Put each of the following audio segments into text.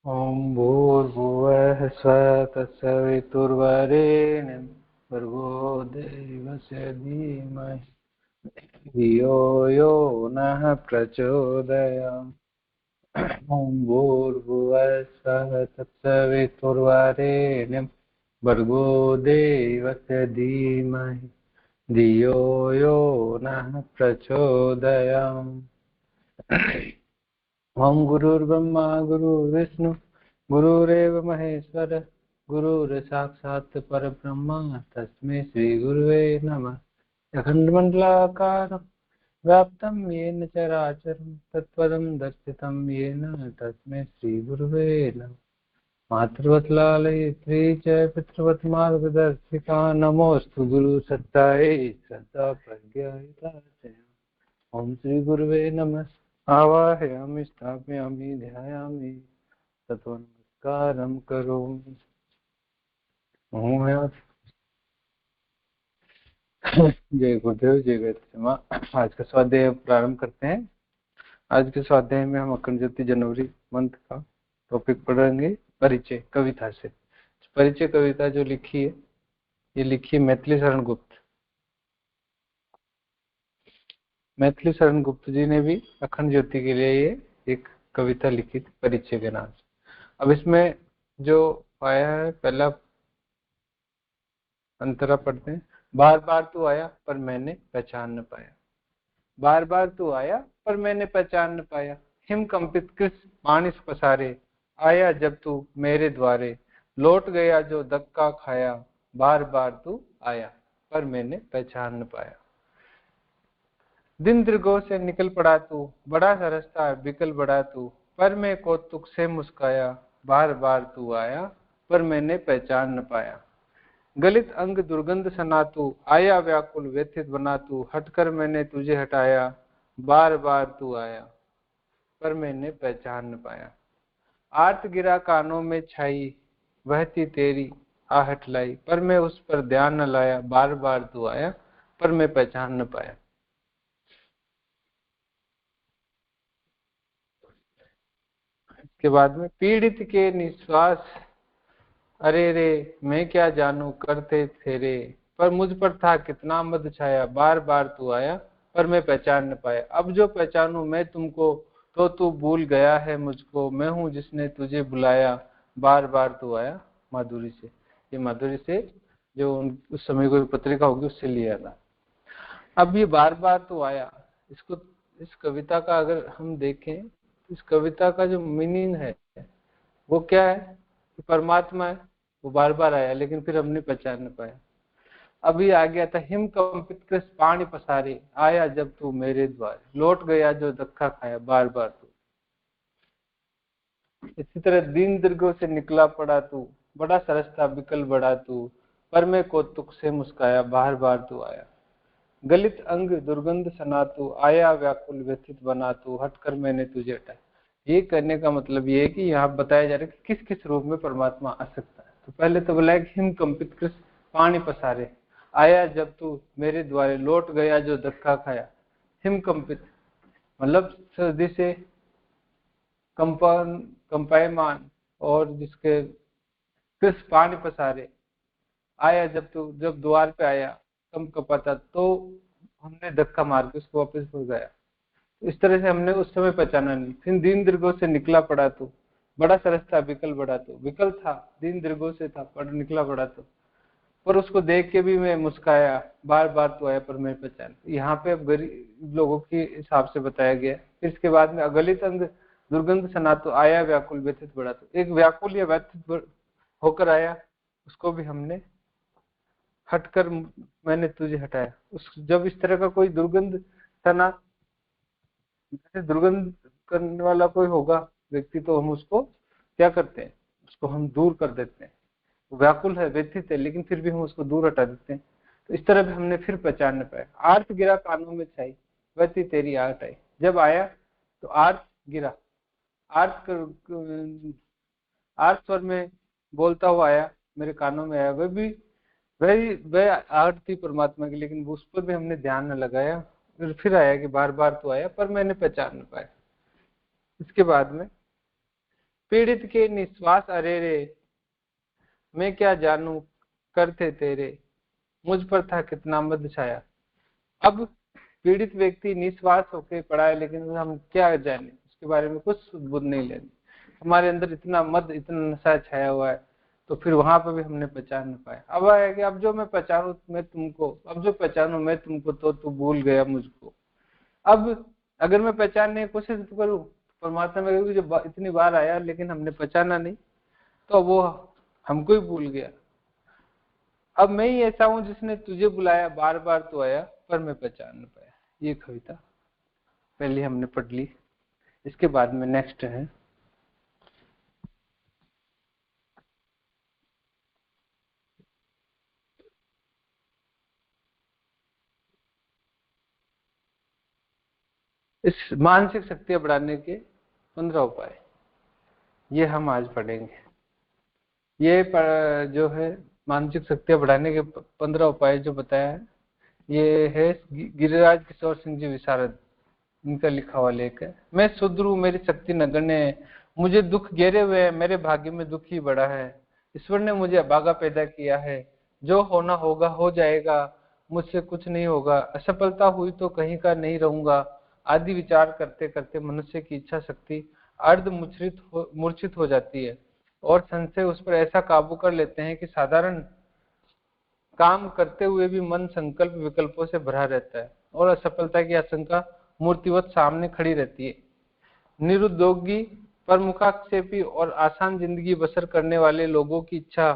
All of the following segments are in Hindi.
ॐ भूर्भुवः स्वः तत्सवितुर्वरेण्यं भर्गो देवस्य धीमहि धियो यो नः प्रचोदयात्। ॐ भूर्भुवः स्वः तत्सवितुर्वरेण्यं भर्गो देवस्य धीमहि धियो यो नः प्रचोदयात्। ओम गुरुर्ब्रह्मा गुरुर्विष्णु गुरुरेव महेश्वर गुरुर्साक्षात् परब्रह्म तस्मै श्री गुरुवे नमः। अखंडमंडलाकारं व्याप्तं येन चराचरं तत्पदं दर्शितं येन तस्मै श्री गुरुवे नमः। मातृवत् लालयित्री च पितृवत् मार्गदर्शिका नमोऽस्तु गुरुसत्तायै श्रद्धा प्रज्ञायिता च। ओम श्री गुरुवे नमः। आवाहयामि स्थापयामि ध्यायामि ततो नमस्कारं करोमि। जय गुरुदेव जय गायत्री माँ। आज का स्वाध्याय प्रारंभ करते हैं। आज के स्वाध्याय में हम अखंड ज्योति जनवरी मंथ का टॉपिक पढ़ेंगे, परिचय कविता से। परिचय कविता जो लिखी है, ये लिखी है मैथिली शरण गुप्त। मैथिली शरण गुप्त जी ने भी अखंड ज्योति के लिए ये एक कविता लिखी थी परिचय के नाम से। अब इसमें जो आया है, पहला अंतरा पढ़ते हैं। बार बार तू आया पर मैंने पहचान न पाया, बार बार तू आया पर मैंने पहचान न पाया। हिम कंपित कृष मानिस पसारे, आया जब तू मेरे द्वारे। लौट गया जो धक्का खाया, बार बार तू आया पर मैंने पहचान न पाया। दिन दीर्घों से निकल पड़ा तू, बड़ा सा रास्ता बिकल बड़ा तू। पर मैं कौतुक से मुस्काया, बार बार तू आया पर मैंने पहचान न पाया। गलित अंग दुर्गंध सना तू, आया व्याकुल व्यथित बना तू। हटकर मैंने तुझे हटाया, बार बार तू आया पर मैंने पहचान न पाया। आर्त गिरा कानों में छाई, बहती तेरी आहट लाई। पर मैं उस पर ध्यान न लाया, बार बार तू आया पर मैं पहचान न पाया। इसके बाद में पीड़ित के निश्वास अरे रे, मैं क्या जानू करते तेरे। पर मुझ पर था कितना मद छाया, बार बार तू आया पर मैं पहचान न पाया। अब जो पहचानू मैं तुमको, तो तू भूल गया है मुझको। मैं हूँ जिसने तुझे बुलाया, बार बार तू आया। माधुरी से, ये माधुरी से जो उस समय कोई पत्रिका होगी उससे लिया था। अब ये बार बार तू आया, इसको, इस कविता का अगर हम देखें, इस कविता का जो मीनिंग है वो क्या है कि परमात्मा है, वो बार बार आया लेकिन फिर हमने पहचान न पाया। अभी आ गया था, हिम कंपित कृष पानी पसारे, आया जब तू मेरे द्वारे। लौट गया जो धक्का खाया, बार बार तू। इसी तरह दीन दीर्घों से निकला पड़ा तू, बड़ा सरसता बिकल बड़ा तू। पर मैं कौतुक से मुस्काया, बार बार तू आया। गलित अंग दुर्गंध सना तू, आया व्याकुल व्यथित बना तू। हटकर मैंने तुझे हटाया। ये करने का मतलब ये है कि यहाँ बताया जा रहा है कि किस किस रूप में परमात्मा आ सकता है। तो पहले तो बोला कि हिम कंपित कृष पानी पसारे, आया जब तू मेरे द्वारे। लौट गया जो धक्का खाया। हिम कंपित मतलब सर्दी से कंपन कंपायमान, और जिसके कृष पानी पसारे, आया जब तू, जब द्वार पे आया कम कपाता, तो हमने धक्का मार के उसको वापस भर गया। इस तरह से हमने उस समय पहचाना नहीं। फिर दीन दीर्घों से निकला पड़ा तू, बड़ा सरस था विकल बड़ा तू। विकल था, दीन दीर्घों से था, पर निकला पड़ा तू। पर उसको देख के भी मैं मुस्काया, बार बार तू आया पर मैं पहचान। यहाँ पे अब गरीब लोगों के हिसाब से बताया गया। फिर इसके बाद में अगलित अंग दुर्गंध सना तो, आया व्याकुल व्यथित बड़ा तू। एक व्याकुल या व्यथित होकर आया, उसको भी हमने हटकर मैंने तुझे हटाया। उस जब इस तरह का कोई दुर्गंध तना, दुर्गंध करने वाला कोई होगा व्यक्ति, तो हम उसको क्या करते हैं, उसको हम दूर कर देते हैं। व्याकुल है, व्यथित है, लेकिन फिर भी हम उसको दूर हटा देते हैं। तो इस तरह भी हमने फिर पहचान न पाया। आर्त गिरा कानों में छाई, वैसी तेरी आहट आई। जब आया तो आर्त गिरा, आर्त आर्त स्वर में बोलता हुआ आया, मेरे कानों में आया। वह आहट थी परमात्मा की, लेकिन उस पर भी हमने ध्यान न लगाया। फिर आया कि बार बार तो आया पर मैंने पहचान न पाया। इसके बाद में पीड़ित के निश्वास अरेरे, मैं क्या जानू करते तेरे, मुझ पर था कितना मद छाया। अब पीड़ित व्यक्ति निश्वास होकर पड़ा है, लेकिन हम क्या जाने, उसके बारे में कुछ बुद्ध नहीं लेनी। हमारे अंदर इतना मद, इतना नशा छाया हुआ है, तो फिर वहां पर भी हमने पहचान नहीं पाया। अब आया कि अब जो मैं पहचानू मैं तुमको, अब जो पहचानू मैं तुमको, तो तू भूल गया मुझको। अब अगर मैं पहचानने की कोशिश करूं, परमात्मा में जो इतनी बार आया लेकिन हमने पहचाना नहीं, तो वो हमको ही भूल गया। अब मैं ही ऐसा हूं जिसने तुझे बुलाया, बार बार तू आया पर मैं पहचान नहीं पाया। ये कविता पहले हमने पढ़ ली, इसके बाद में नेक्स्ट है। इस मानसिक शक्तियां बढ़ाने के 15 उपाय, ये हम आज पढ़ेंगे। ये जो है मानसिक शक्तियां बढ़ाने के 15 उपाय जो बताया है, ये है गिरिराज किशोर सिंह जी विशारद, इनका लिखा हुआ लेख है। मैं शुद्र हूँ, मेरी शक्ति नगण्य है, मुझे दुख घेरे हुए है, मेरे भाग्य में दुख ही बड़ा है। ईश्वर ने मुझे अभागा पैदा किया है, जो होना होगा हो जाएगा, मुझसे कुछ नहीं होगा। असफलता हुई तो कहीं का नहीं रहूंगा। आदि विचार करते करते मनुष्य की इच्छा शक्ति अर्ध मूर्छित हो जाती है, और संशय उस पर ऐसा काबू कर लेते हैं कि साधारण काम करते हुए भी मन संकल्प विकल्पों से भरा रहता है, और असफलता की आशंका मूर्तिवत सामने खड़ी रहती है। निरुद्योगी, परमुखाक्षेपी और आसान जिंदगी बसर करने वाले लोगों की इच्छा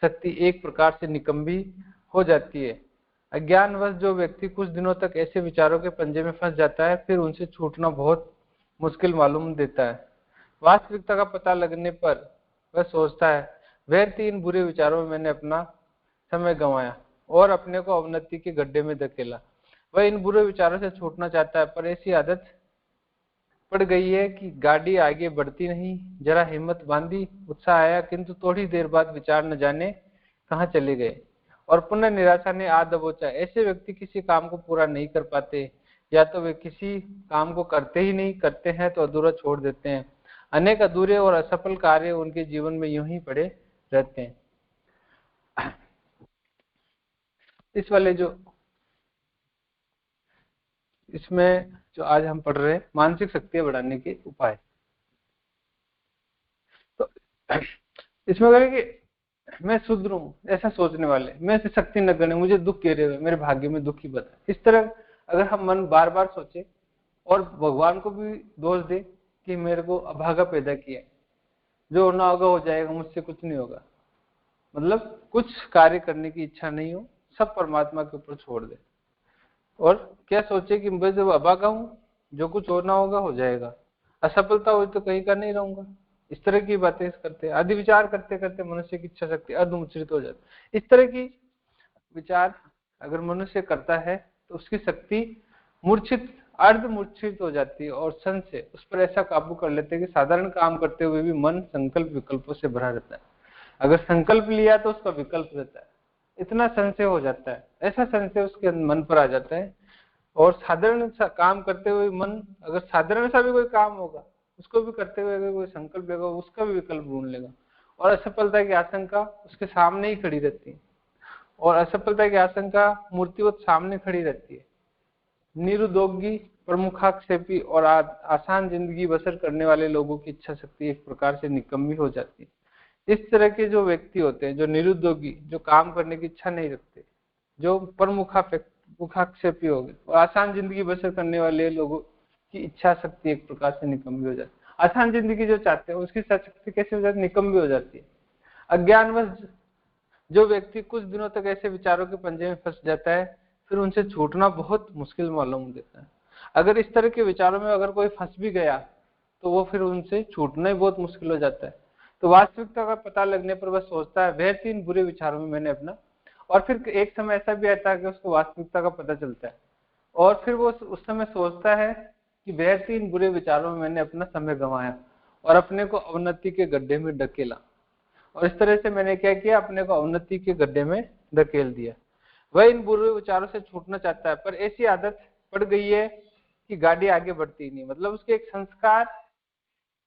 शक्ति एक प्रकार से निकम्मी हो जाती है। अज्ञानवश जो व्यक्ति कुछ दिनों तक ऐसे विचारों के पंजे में फंस जाता है, फिर उनसे छूटना बहुत मुश्किल मालूम देता है। वास्तविकता का पता लगने पर वह सोचता है, वह 3 बुरे विचारों में मैंने अपना समय गंवाया और अपने को अवनति के गड्ढे में धकेला। वह इन बुरे विचारों से छूटना चाहता है, पर ऐसी आदत पड़ गई है कि गाड़ी आगे बढ़ती नहीं। जरा हिम्मत बांधी, उत्साह आया, किंतु थोड़ी देर बाद विचार न जाने कहाँ चले गए, और पुनः निराशा ने आ दबोचा। ऐसे व्यक्ति किसी काम को पूरा नहीं कर पाते, या तो वे किसी काम को करते ही नहीं, करते हैं तो अधूरा छोड़ देते हैं। अनेक अधूरे और असफल कार्य उनके जीवन में यूं ही पड़े रहते हैं। इस वाले जो इसमें जो आज हम पढ़ रहे हैं मानसिक शक्तियां बढ़ाने के उपाय, तो इसमें कहें कि मैं शुद्र हूँ, ऐसा सोचने वाले, मैं से शक्ति न गणे, मुझे दुख घेरे हुए, मेरे भाग्य में दुख ही बता। इस तरह अगर हम मन बार बार सोचे और भगवान को भी दोष दे कि मेरे को अभागा पैदा किया, जो होना होगा हो जाएगा, मुझसे कुछ नहीं होगा, मतलब कुछ कार्य करने की इच्छा नहीं हो, सब परमात्मा के ऊपर छोड़ दे, और क्या सोचे कि मैं जब अभागा हूँ, जो कुछ होना होगा हो जाएगा, असफलता हुई तो कहीं का नहीं रहूंगा। इस तरह की बातें करते, आदि विचार करते करते मनुष्य की इच्छा शक्ति अर्धमुचरित हो जाती। इस तरह की विचार अगर मनुष्य करता है तो उसकी शक्ति मूर्छित, अर्धमूर्छित हो जाती है, और संशय उस पर ऐसा काबू कर लेते हैं कि साधारण काम करते हुए भी मन संकल्प विकल्पों से भरा रहता है। अगर संकल्प लिया तो उसका विकल्प रहता है, इतना संशय हो जाता है, ऐसा संशय उसके मन पर आ जाता है। और साधारण सा काम करते हुए मन, अगर साधारण सा भी कोई काम होगा उसको भी करते हुए अगर कोई संकल्प लेगा, उसका भी विकल्प ढूंढ लेगा, और असफलता की आशंका उसके सामने ही खड़ी रहती है, और असफलता की आशंका मूर्तिवत सामने खड़ी रहती है। निरुद्योगी, प्रमुखाक्षेपी और आसान जिंदगी बसर करने वाले लोगों की इच्छा शक्ति एक प्रकार से निकम्मी हो जाती है। इस तरह के जो व्यक्ति होते हैं, जो निरुद्योगी, जो काम करने की इच्छा नहीं रखते, जो प्रमुखाक्षेपी हो गए, और आसान जिंदगी बसर करने वाले लोगों की इच्छा शक्ति एक प्रकार से निकम्मी हो जाती है। आसान जिंदगी जो चाहते हैं उसकी शक्ति कैसे हो जाती है, निकम्मी हो जाती है। अज्ञानवश जो व्यक्ति कुछ दिनों तक ऐसे विचारों के पंजे में फंस जाता है, फिर उनसे छूटना बहुत मुश्किल मालूम देता है। अगर इस तरह के विचारों में अगर कोई फंस भी गया तो वो फिर उनसे छूटना ही बहुत मुश्किल हो जाता है। तो वास्तविकता का पता लगने पर वह सोचता है, वह 3 बुरे विचारों में मैंने अपना, और फिर एक समय ऐसा भी आता है कि उसको वास्तविकता का पता चलता है, और फिर वो उस समय सोचता है कि वह 3 बुरे विचारों में मैंने अपना समय गंवाया और अपने को अवनति के गड्ढे में ढकेला, और इस तरह से मैंने क्या किया, अपने को अवनति के गड्ढे में धकेल दिया। वह इन बुरे विचारों से छूटना चाहता है, पर ऐसी आदत पड़ गई है कि गाड़ी आगे बढ़ती नहीं, मतलब उसके एक संस्कार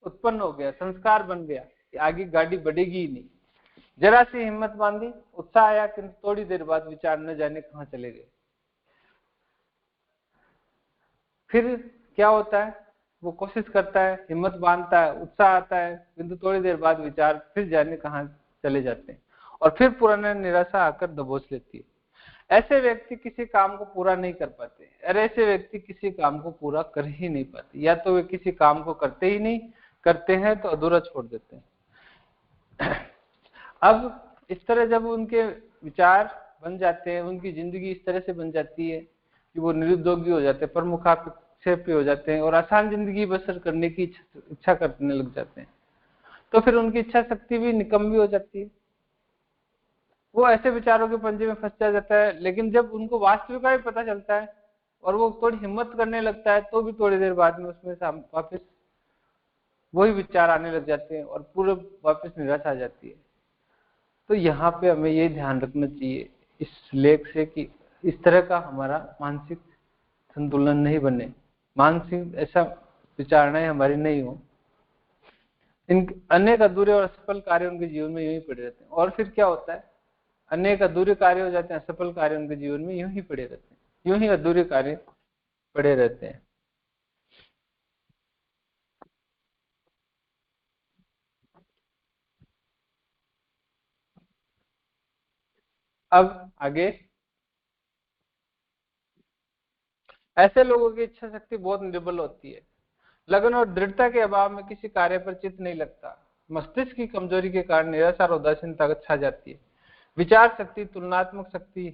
उत्पन्न हो गया, संस्कार बन गया कि आगे गाड़ी बढ़ेगी ही नहीं। जरा सी हिम्मत बांधी, उत्साह आया, किंतु थोड़ी देर बाद विचार न जाने कहां चले गए। फिर क्या होता है, वो कोशिश करता है, हिम्मत बांधता है, उत्साह आता है, किंतु थोड़ी देर बाद विचार फिर जाने कहां चले जाते हैं और फिर पुराना निराशा आकर दबोच लेती है। ऐसे व्यक्ति किसी काम को पूरा नहीं कर पाते, अरे ऐसे व्यक्ति किसी काम को पूरा कर ही नहीं पाते, या तो वे किसी काम को करते ही नहीं, करते हैं तो अधूरा छोड़ देते हैं। अब इस तरह जब उनके विचार बन जाते हैं, उनकी जिंदगी इस तरह से बन जाती है कि वो निरुद्योगी हो जाते हैं, प्रमुखापेक्षी हो जाते हैं और आसान जिंदगी बसर करने की इच्छा करने लग जाते हैं, तो फिर उनकी इच्छा शक्ति भी निकम्मी हो जाती है। वो ऐसे विचारों के पंजे में फंस जाता है, लेकिन जब उनको वास्तविकता भी पता चलता है और वो थोड़ी हिम्मत करने लगता है, तो भी थोड़ी देर बाद में उसमें वापस वही विचार आने लग जाते हैं और पूरे वापस निराशा आ जाती है। तो यहाँ पे हमें ये ध्यान रखना चाहिए इस लेख से कि इस तरह का हमारा मानसिक संतुलन नहीं बने, मानसिक ऐसा विचारणाएं हमारी नहीं हो। इन अनेक अधूरे और असफल कार्य उनके जीवन में यूं ही पड़े रहते हैं, और फिर क्या होता है, अनेक अधूरे कार्य हो जाते हैं, असफल कार्य उनके जीवन में यूं ही पड़े रहते हैं, यूं ही अधूरे कार्य पड़े रहते हैं। अब आगे, ऐसे लोगों की इच्छा शक्ति बहुत निर्बल होती है, लगन और दृढ़ता के अभाव में किसी कार्य पर चित्त नहीं लगता, मस्तिष्क की कमजोरी के कारण निराशा और उदासीनता छा जाती है। विचार शक्ति, तुलनात्मक शक्ति,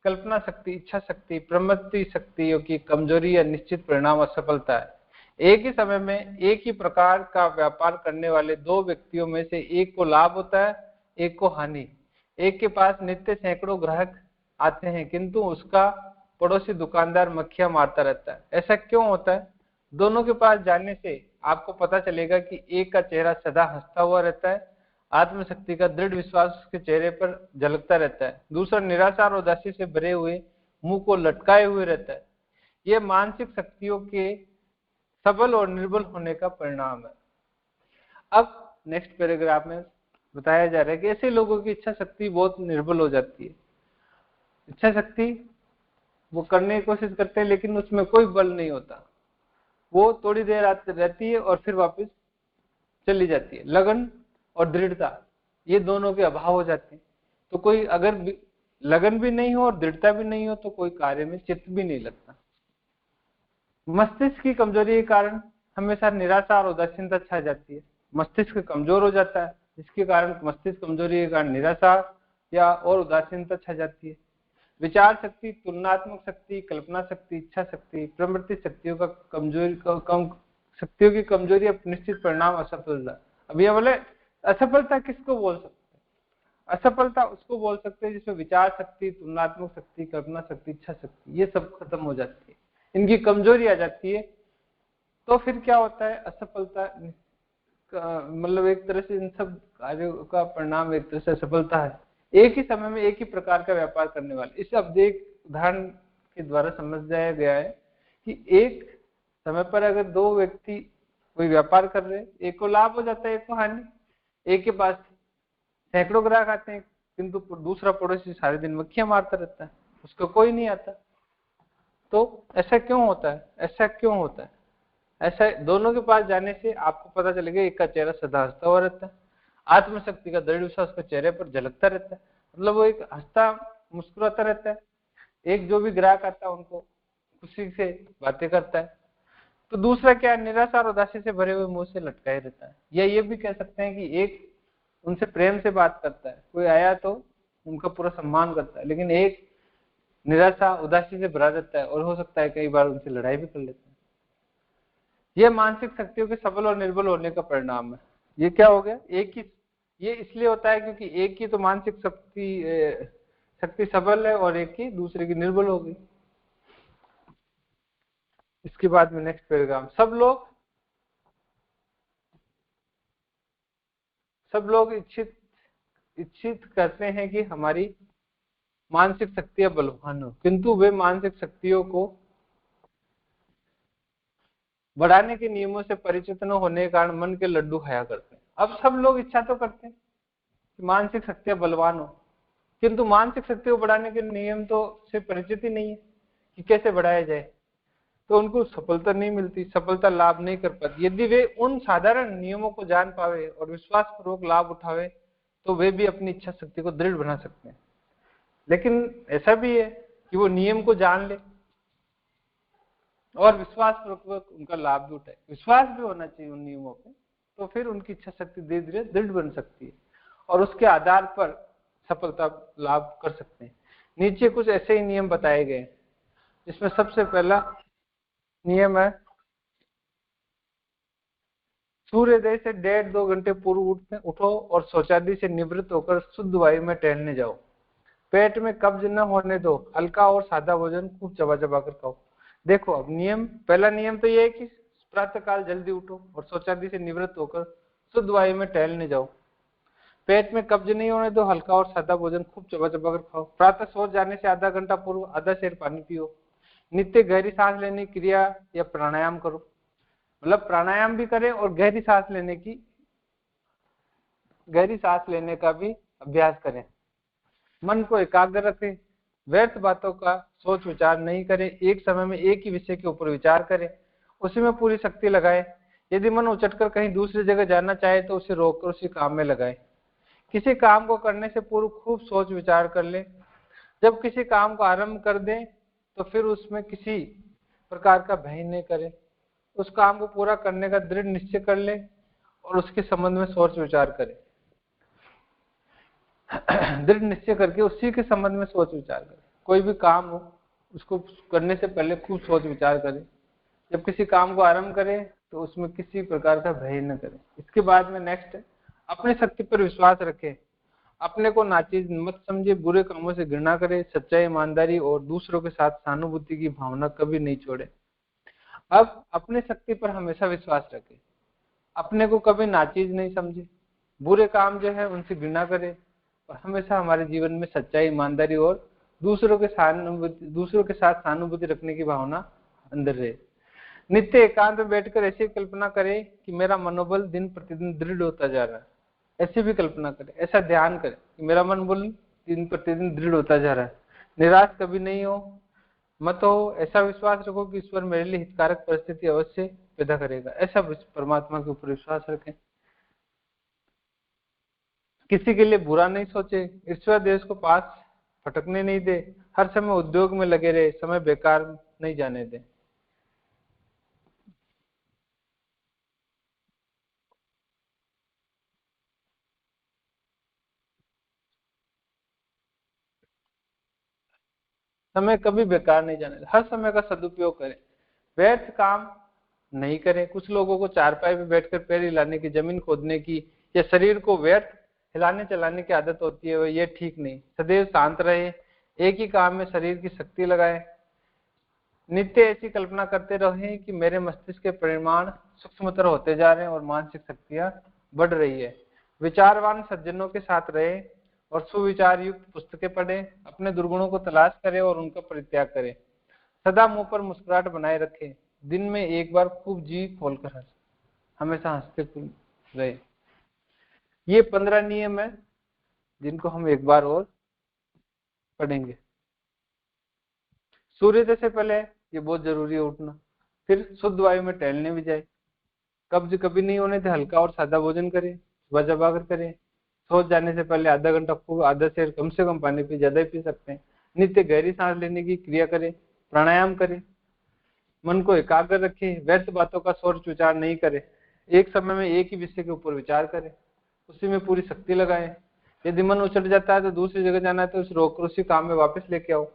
कल्पना शक्ति, इच्छा शक्ति, प्रवृत्ति शक्तियों की कमजोरी या निश्चित परिणाम असफलता है। एक ही समय में एक ही प्रकार का व्यापार करने वाले दो व्यक्तियों में से एक को लाभ होता है, एक को हानि। एक के पास नित्य सैकड़ों ग्राहक आते हैं, किंतु उसका पड़ोसी दुकानदार मक्खियां मारता रहता है। ऐसा क्यों होता है? दोनों के पास जाने से आपको पता चलेगा कि एक का चेहरा सदा हंसता हुआ रहता है, आत्मशक्ति का दृढ़ विश्वास उसके चेहरे पर झलकता रहता है, दूसरा निराशा और उदासी से भरे हुए मुंह को लटकाए हुए रहता है। यह मानसिक शक्तियों के सबल और निर्बल होने का परिणाम है। अब नेक्स्ट पैराग्राफ में बताया जा रहा है कि ऐसे लोगों की इच्छा शक्ति बहुत निर्बल हो जाती है। इच्छा शक्ति वो करने की कोशिश करते हैं, लेकिन उसमें कोई बल नहीं होता, वो थोड़ी देर रहती है और फिर वापस चली जाती है। लगन और दृढ़ता, ये दोनों के अभाव हो जाते हैं। तो कोई अगर लगन भी नहीं हो और दृढ़ता भी नहीं हो तो कोई कार्य में चित्त भी नहीं लगता। मस्तिष्क की कमजोरी के कारण हमेशा निराशा और उदासीनता छा जाती है। मस्तिष्क कमजोर हो जाता है, जिसके कारण मस्तिष्क कमजोरी के कारण निराशा या और उदासीनता छा जाती है। विचार शक्ति, तुलनात्मक शक्ति, कल्पना शक्ति, इच्छा शक्ति, प्रवृत्ति शक्तियों का कमजोरी शक्तियों की कमजोरी अब निश्चित परिणाम असफलता। अब ये बोले असफलता किसको बोल सकते हैं? असफलता उसको बोल सकते हैं जिसमें विचार शक्ति, तुलनात्मक शक्ति, कल्पना शक्ति, इच्छा शक्ति ये सब खत्म हो जाती है, इनकी कमजोरी आ जाती है। तो फिर क्या होता है, असफलता मतलब एक तरह से इन सब कार्यों का परिणाम एक तरह से असफलता है। एक ही समय में एक ही प्रकार का व्यापार करने वाले, इसे अब एक उदाहरण के द्वारा समझाया गया है कि एक समय पर अगर दो व्यक्ति कोई व्यापार कर रहे हैं, एक को लाभ हो जाता है, एक को हानि। एक के पास सैकड़ों ग्राहक आते हैं, किंतु दूसरा पड़ोसी सारे दिन मक्खियां मारता रहता है, उसको कोई नहीं आता। तो ऐसा क्यों होता है? ऐसा क्यों होता है? ऐसा दोनों के पास जाने से आपको पता चलेगा एक का चेहरा सदा हंसता हुआ रहता है, आत्मशक्ति का दृढ़ विश्वास उसके चेहरे पर झलकता रहता है, मतलब वो एक हंसता मुस्कुराता रहता है। एक जो भी ग्राहक आता है उनको खुशी से बातें करता है। तो दूसरा क्या, निराशा और उदासी से भरे हुए मुंह से लटकाए रहता है। या ये भी कह सकते हैं कि एक उनसे प्रेम से बात करता है, कोई आया तो उनका पूरा सम्मान करता है, लेकिन एक निराशा उदासी से भरा रहता है और हो सकता है कई बार उनसे लड़ाई भी कर लेता है। यह मानसिक शक्तियों के सबल और निर्बल होने का परिणाम है। ये क्या हो गया, एक ही, ये इसलिए होता है क्योंकि एक की तो मानसिक शक्ति सबल है और एक की दूसरे की निर्बल हो गई। इसके बाद में नेक्स्ट पैराग्राफ, सब लोग इच्छित करते हैं कि हमारी मानसिक शक्तियां बलवान हो, किंतु वे मानसिक शक्तियों को बढ़ाने के नियमों से परिचित न होने के कारण मन के लड्डू खाया करते हैं। अब सब लोग इच्छा तो करते हैं कि मानसिक शक्तियां बलवान हो, किंतु मानसिक शक्ति को बढ़ाने के नियम तो से परिचित ही नहीं है कि कैसे बढ़ाया जाए, तो उनको सफलता नहीं मिलती, सफलता लाभ नहीं कर पाती। यदि वे उन साधारण नियमों को जान पावे और विश्वास पूर्वक लाभ उठावे तो वे भी अपनी इच्छा शक्ति को दृढ़ बना सकते हैं। लेकिन ऐसा भी है कि वो नियम को जान ले और विश्वास पूर्वक उनका लाभ भी उठाए। विश्वास भी होना चाहिए उन नियमों पे, तो फिर उनकी इच्छा शक्ति धीरे धीरे दृढ़ बन सकती है और उसके आधार पर सफलता लाभ कर सकते हैं। नीचे कुछ ऐसे ही नियम बताए गए, जिसमें सबसे पहला नियम है, सूर्योदय से 1.5-2 घंटे पूर्व उठो और शौचालय से निवृत्त होकर शुद्ध वायु में टहलने जाओ। पेट में कब्ज न होने दो, हल्का और सादा भोजन खूब चबा चबा कर खाओ। देखो, अब नियम, पहला नियम तो ये है कि प्रातः काल जल्दी उठो और शौचालय से निवृत्त होकर शुद्ध वायु में टहलने जाओ। पेट में कब्ज नहीं होने दो, हल्का और सादा भोजन खूब चबा चबा कर खाओ। प्रातः सो जाने से आधा घंटा पूर्व आधा सेर पानी पियो। नित्य गहरी सांस लेने की क्रिया या प्राणायाम करो, मतलब प्राणायाम भी करें और गहरी सांस लेने का भी अभ्यास करें। मन को एकाग्र रखें, व्यर्थ बातों का सोच विचार नहीं करें, एक समय में एक ही विषय के ऊपर विचार करें, उसी में पूरी शक्ति लगाएं। यदि मन उचटकर कहीं दूसरी जगह जाना चाहे तो उसे रोककर उसी काम में लगाएं। किसी काम को करने से पूर्व खूब सोच विचार कर लें। जब किसी काम को आरंभ कर दें तो फिर उसमें किसी प्रकार का भय नहीं करें, उस काम को पूरा करने का दृढ़ निश्चय कर लें और उसके संबंध में सोच विचार करें। दृढ़ निश्चय करके उसी के संबंध में सोच विचार करें। कोई भी काम हो उसको करने से पहले खूब सोच विचार करें। जब किसी काम को आरंभ करें तो उसमें किसी प्रकार का भय न करें। इसके बाद में नेक्स्ट है, अपनी शक्ति पर विश्वास रखें, अपने को नाचीज मत समझे, बुरे कामों से घृणा करे, सच्चाई, ईमानदारी और दूसरों के साथ सहानुभूति की भावना कभी नहीं छोड़े। अब अपनी शक्ति पर हमेशा विश्वास रखें, अपने को कभी नाचीज नहीं समझे, बुरे काम जो है उनसे घृणा करे और हमेशा हमारे जीवन में सच्चाई, ईमानदारी और दूसरों के साथ सहानुभूति रखने की भावना अंदर रहे। नित्य एकांत में बैठकर ऐसी कल्पना करे कि मेरा मनोबल दिन प्रतिदिन दृढ़ होता जा रहा है। ऐसी भी कल्पना करे, ऐसा ध्यान करे कि मेरा मनोबल दिन प्रतिदिन दृढ़ होता जा रहा है। निराश कभी नहीं हो, मत हो, ऐसा विश्वास रखो कि ईश्वर मेरे लिए हितकारक परिस्थिति अवश्य पैदा करेगा। ऐसा परमात्मा के ऊपर विश्वास रखें। किसी के लिए बुरा नहीं सोचे, ईश्वर देश को पास भटकने नहीं दे, हर समय उद्योग में लगे रहे, समय बेकार नहीं जाने दे। समय कभी बेकार नहीं जाने दे, हर समय का सदुपयोग करें, व्यर्थ काम नहीं करें। कुछ लोगों को चारपाई पे बैठकर पैर हिलाने की, जमीन खोदने की या शरीर को व्यर्थ हिलाने चलाने की आदत होती है, ये ठीक नहीं। सदैव शांत रहे, एक ही काम में शरीर की शक्ति लगाए। नित्य ऐसी कल्पना करते रहे कि मेरे मस्तिष्क के परिमाण सूक्ष्मतर होते जा रहे हैं और मानसिक शक्तियां बढ़ रही है। विचारवान सज्जनों के साथ रहे और सुविचार युक्त पुस्तकें पढ़े, अपने दुर्गुणों को तलाश करें और उनका परित्याग करें। सदा मुंह पर मुस्कुराहट बनाए रखें, दिन में एक बार खूब जी खोलकर हंस, हमेशा हंसते रहे। ये 15 नियम है जिनको हम एक बार और पढ़ेंगे। सूर्योदय से पहले ये बहुत जरूरी है उठना, फिर शुद्ध वायु में टहलने भी जाए, कब्ज कभी नहीं होने थे, हल्का और सादा भोजन करें, सुबह जबाकर करें, सो जाने से पहले आधा घंटा खूब आधा से कम पानी पी, ज्यादा ही पी सकते हैं। नित्य गहरी सांस लेने की क्रिया करें, प्राणायाम करें, मन को एकाग्र रखें, व्यर्थ बातों का सोच विचार नहीं करें, एक समय में एक ही विषय के ऊपर विचार करें, उसी में पूरी शक्ति लगाएं। यदि मन उछट जाता है तो दूसरी जगह जाना है तो उसे रोककर उसी काम में वापस लेके आओ।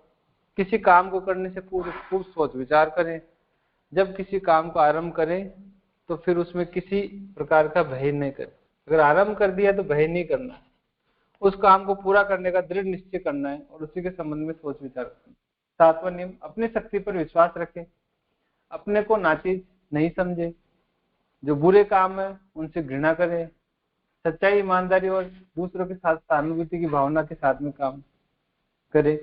किसी काम को करने से पूरे खूब सोच विचार करें। जब किसी काम को आरंभ करें तो फिर उसमें किसी प्रकार का भय नहीं करें। अगर आरंभ कर दिया तो भय नहीं करना, उस काम को पूरा करने का दृढ़ निश्चय करना है और उसी के संबंध में सोच विचार करना। 7वां नियम, अपनी शक्ति पर विश्वास रखें, अपने को नाचीज नहीं समझे, जो बुरे काम है उनसे घृणा करें, सच्चाई, ईमानदारी और दूसरों के साथ सहानुभूति की भावना के साथ में काम करें।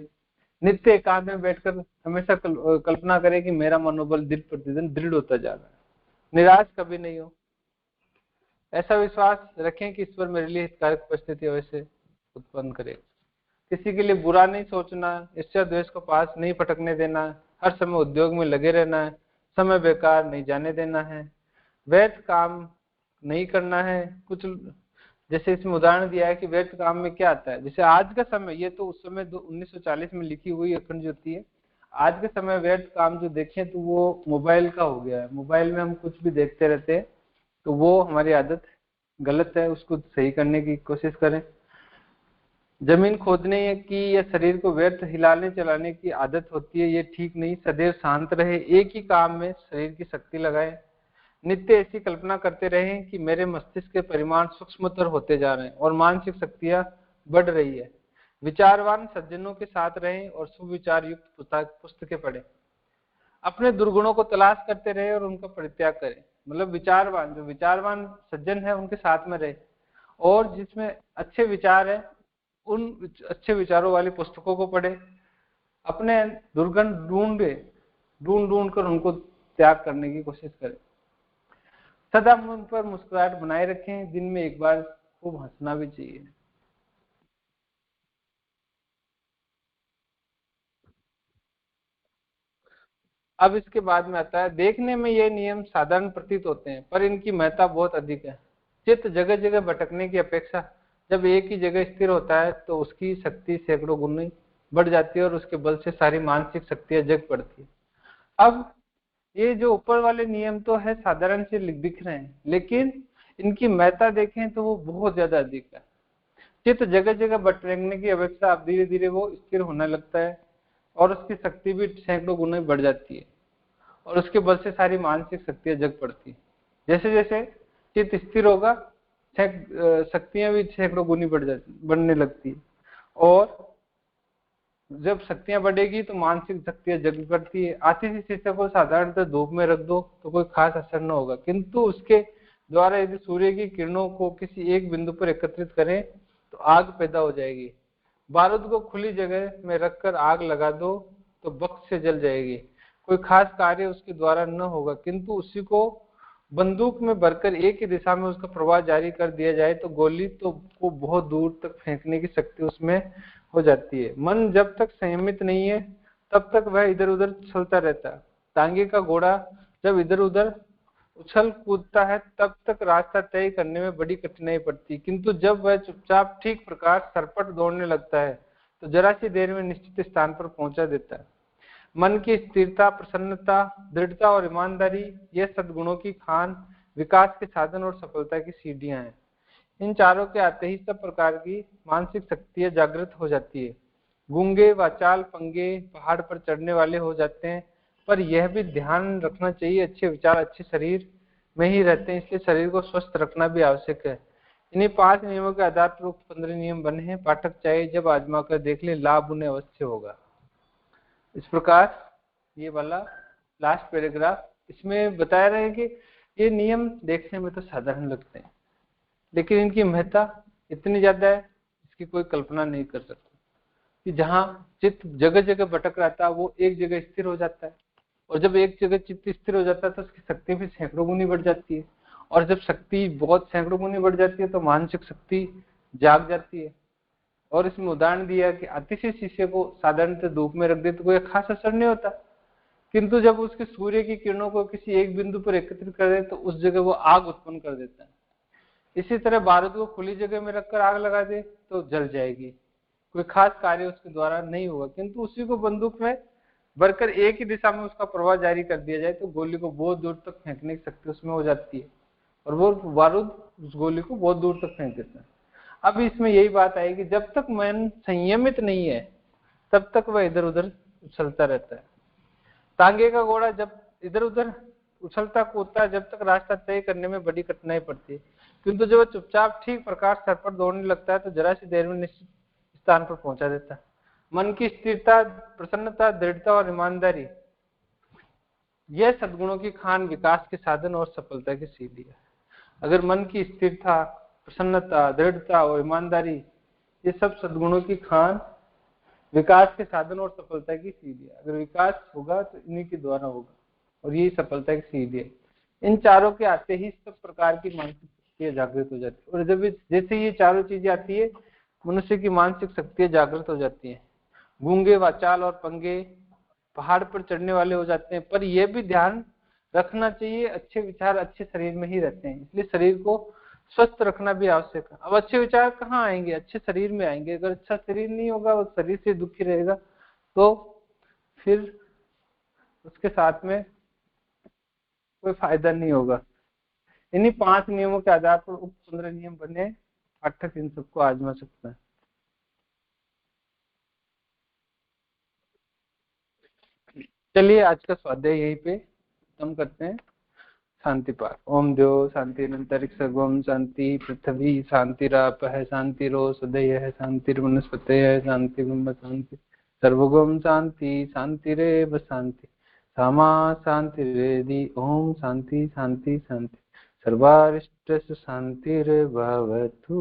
नित्य एकांत में बैठकर हमेशा कल्पना करें कि मेरा मनोबल दिन प्रतिदिन दृढ़ होता जा रहा है। निराश कभी नहीं हो। ऐसा विश्वास रखें कि ईश्वर मेरे लिए हितकारक परिस्थिति अवश्य उत्पन्न करेगा। किसी के लिए बुरा नहीं सोचना, ईर्ष्या द्वेष को पास नहीं फटकने देना, हर समय उद्योग में लगे रहना है, समय बेकार नहीं जाने देना है, व्यर्थ काम नहीं करना है। कुछ जैसे इसमें उदाहरण दिया है कि व्यर्थ काम में क्या आता है, जैसे आज का समय, ये तो उस समय 1940 में लिखी हुई अखंड ज्योति है। आज के समय व्यर्थ काम जो देखें तो वो मोबाइल का हो गया है। मोबाइल में हम कुछ भी देखते रहते हैं, तो वो हमारी आदत गलत है, उसको सही करने की कोशिश करें। जमीन खोदने की या शरीर को व्यर्थ हिलाने चलाने की आदत होती है, ये ठीक नहीं। सदैव शांत रहे, एक ही काम में शरीर की शक्ति लगाएं। नित्य ऐसी कल्पना करते रहें कि मेरे मस्तिष्क के परिमाण सूक्ष्मतर होते जा रहे हैं और मानसिक शक्तियां बढ़ रही है। विचारवान सज्जनों के साथ रहें और सुविचार युक्त पुस्तकें पढ़ें। अपने दुर्गुणों को तलाश करते रहे और उनका परित्याग करें। मतलब विचारवान, जो विचारवान सज्जन है उनके साथ में रहे, और जिसमें अच्छे विचार है उन अच्छे विचारों वाली पुस्तकों को पढ़े। अपने दुर्गुण ढूंढ ढूंढ कर उनको त्याग करने की कोशिश करें। सदा मुंह पर मुस्कुराहट बनाए रखें, दिन में एक बार खूब हंसना भी चाहिए। अब इसके बाद में आता है, देखने में ये नियम साधारण प्रतीत होते हैं पर इनकी महत्ता बहुत अधिक है। चित्त जगह जगह भटकने की अपेक्षा जब एक ही जगह स्थिर होता है तो उसकी शक्ति सैकड़ों गुनी बढ़ जाती है और उसके बल से सारी मानसिक शक्तियां जग पड़ती है। अब ये जो ऊपर वाले नियम तो है साधारण से दिख रहे हैं, लेकिन इनकी महत्ता देखें तो वो बहुत ज्यादा अधिक है। चित्त जगह जगह भटकने की अपेक्षा अब धीरे धीरे वो स्थिर होने लगता है और उसकी शक्ति भी सैकड़ों गुना बढ़ जाती है और उसके बल से सारी मानसिक शक्तियां जग पड़ती है। जैसे जैसे चित्त स्थिर होगा, शक्तियां भी सैकड़ों गुनी बढ़ने लगती है, और जब शक्तियां बढ़ेगी तो मानसिक शक्तियां जग पड़ती है। आती सी शीशे को साधारणतः धूप में रख दो तो कोई खास असर न होगा, किंतु उसके द्वारा यदि सूर्य की किरणों को किसी एक बिंदु पर एकत्रित करें तो आग पैदा हो जाएगी। बारूद को खुली जगह में रखकर आग लगा दो तो बख्त से जल जाएगी। कोई खास कार्य उसके द्वारा न होगा, किंतु उसी को बंदूक में भरकर एक ही दिशा में उसका प्रवाह जारी कर दिया जाए तो गोली तो को बहुत दूर तक फेंकने की शक्ति उसमें हो जाती है। मन जब तक संयमित नहीं है तब तक वह इधर उधर चलता रहता है। तांगे का घोड़ा जब इधर उधर उछल कूदता है तब तक रास्ता तय करने में बड़ी कठिनाई पड़ती है, किंतु जब वह चुपचाप ठीक प्रकार सरपट दौड़ने लगता है तो जरा सी देर में निश्चित स्थान पर पहुंचा देता है। मन की स्थिरता, प्रसन्नता, दृढ़ता और ईमानदारी, ये सद्गुणों की खान, विकास के साधन और सफलता की सीढ़ियां हैं। इन चारों के आते ही सब प्रकार की मानसिक शक्तियां जागृत हो जाती है। गूंगे वाचाल पंगे पहाड़ पर चढ़ने वाले हो जाते हैं, पर यह भी ध्यान रखना चाहिए अच्छे विचार अच्छे शरीर में ही रहते हैं, इसलिए शरीर को स्वस्थ रखना भी आवश्यक है। इन्हीं 5 नियमों के आधार पर 15 नियम बने हैं। पाठक चाहे जब आजमा कर देख ले, लाभ उन्हें अवश्य होगा। इस प्रकार ये वाला लास्ट पैराग्राफ, इसमें बताया रहे हैं कि ये नियम देखने में तो साधारण लगते हैं लेकिन इनकी महत्ता इतनी ज्यादा है इसकी कोई कल्पना नहीं कर सकते। कि जहाँ चित्त जगह जगह भटक रहता है वो एक जगह स्थिर हो जाता है, और जब एक जगह चित्त स्थिर हो जाता है तो उसकी शक्ति भी सैकड़ों गुनी बढ़ जाती है, और जब शक्ति बहुत सैकड़ों गुनी बढ़ जाती है तो मानसिक शक्ति जाग जाती है। और इसमें उदाहरण दिया कि अति से शीशे को साधारणतः धूप में रख दे तो कोई खास असर नहीं होता, किंतु जब उसके सूर्य की किरणों को किसी एक बिंदु पर एकत्रित कर दे तो उस जगह वो आग उत्पन्न कर देता है। इसी तरह बारूद को खुली जगह में रखकर आग लगा दे तो जल जाएगी, कोई खास कार्य उसके द्वारा नहीं होगा, किंतु उसी को बंदूक में भरकर एक ही दिशा में उसका प्रवाह जारी कर दिया जाए तो गोली को बहुत दूर तक फेंकने की शक्ति उसमें हो जाती है, और वो बारूद उस गोली को बहुत दूर तक फेंक देता है। अब इसमें यही बात आई कि जब तक मन संयमित नहीं है तब तक वह इधर उधर उछलता रहता है। तांगे का घोड़ा जब इधर उधर उछलता कूदता है जब तक रास्ता तय करने में बड़ी कठिनाई पड़ती है, किंतु जब वह चुपचाप ठीक प्रकार सर पर दौड़ने लगता है तो जरा सी देर में निश्चित स्थान पर पहुंचा देता है। मन की स्थिरता, प्रसन्नता, दृढ़ता और ईमानदारी, यह सद्गुणों की खान, विकास के साधन और सफलता की सीढ़ी है। अगर मन की स्थिरता, प्रसन्नता, दृढ़ता और ईमानदारी, ये सब सद्गुणों की खान, विकास के साधन और सफलता की सीढ़ी है। अगर विकास होगा तो इन्हीं के द्वारा होगा और यही सफलता की सीढ़ी है। इन चारों के आते ही सब प्रकार की मानसिक शक्तियां जागृत हो जाती है। और जब जैसे ये चारों चीजें आती है, मनुष्य की मानसिक शक्तियां जागृत हो जाती है। गूंगे, वाचाल और पंगे पहाड़ पर चढ़ने वाले हो जाते हैं। पर यह भी ध्यान रखना चाहिए, अच्छे विचार अच्छे शरीर में ही रहते हैं, इसलिए शरीर को स्वस्थ रखना भी आवश्यक है। अब अच्छे विचार कहाँ आएंगे? अच्छे शरीर में आएंगे। अगर अच्छा शरीर नहीं होगा, वो शरीर से दुखी रहेगा, तो फिर उसके साथ में कोई फायदा नहीं होगा। इन्हीं 5 नियमों के आधार पर उप 15 नियम बने, पाठक इन सबको आजमा सकता है। चलिए आज का स्वाध्याय यहीं पे खत्म करते हैं। शांति पाठ। ओम द्यो शांति अंतरिक्ष गोम शांति पृथ्वी शांतिरापः शांतिरोषधयः शांतिर्वनस्पतयः शांति ब्रह्म शांति सर्वगम शांति शांतिरेव शांति सामा शांतिरेधि। ओम शांति शांति शांति सर्वारिष्ट शांतिर्भवतु।